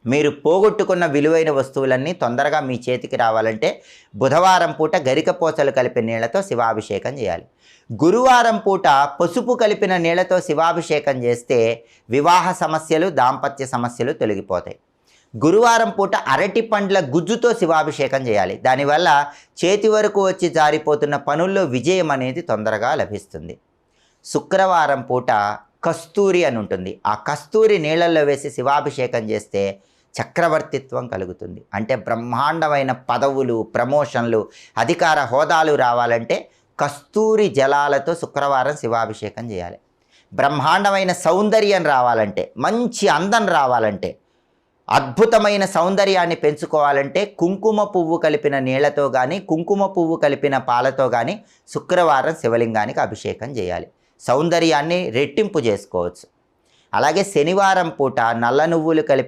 మీరు పోగొట్టుకున్న విలువైన వస్తువులన్నీ తొందరగా మీ చేతికి రావాలంటే బుధవారం పూట గరికపోసలు కలిపిన నీళ్లతో శివాభిషేకం చేయాలి. గురువారం పూట పసుపు కలిపిన నీళ్లతో శివాభిషేకం చేస్తే వివాహ సమస్యలు, దాంపత్య సమస్యలు తొలగిపోతాయి. గురువారం పూట అరటి పండ్ల గుజ్జుతో శివాభిషేకం చేయాలి. దానివల్ల చేతి వరకు వచ్చి జారిపోతున్న పనుల్లో విజయం అనేది తొందరగా లభిస్తుంది. శుక్రవారం పూట కస్తూరి అని ఉంటుంది. ఆ కస్తూరి నీళ్ళల్లో వేసి శివాభిషేకం చేస్తే చక్రవర్తిత్వం కలుగుతుంది. అంటే బ్రహ్మాండమైన పదవులు, ప్రమోషన్లు, అధికార హోదాలు రావాలంటే కస్తూరి జలాలతో శుక్రవారం శివాభిషేకం చేయాలి. బ్రహ్మాండమైన సౌందర్యం రావాలంటే, మంచి అందం రావాలంటే, అద్భుతమైన సౌందర్యాన్ని పెంచుకోవాలంటే కుంకుమ పువ్వు కలిపిన నీళ్లతో కానీ, కుంకుమ పువ్వు కలిపిన పాలతో కానీ శుక్రవారం శివలింగానికి అభిషేకం చేయాలి. సౌందర్యాన్ని రెట్టింపు చేసుకోవచ్చు. అలాగే శనివారం పూట నల్ల నువ్వులు కలిపి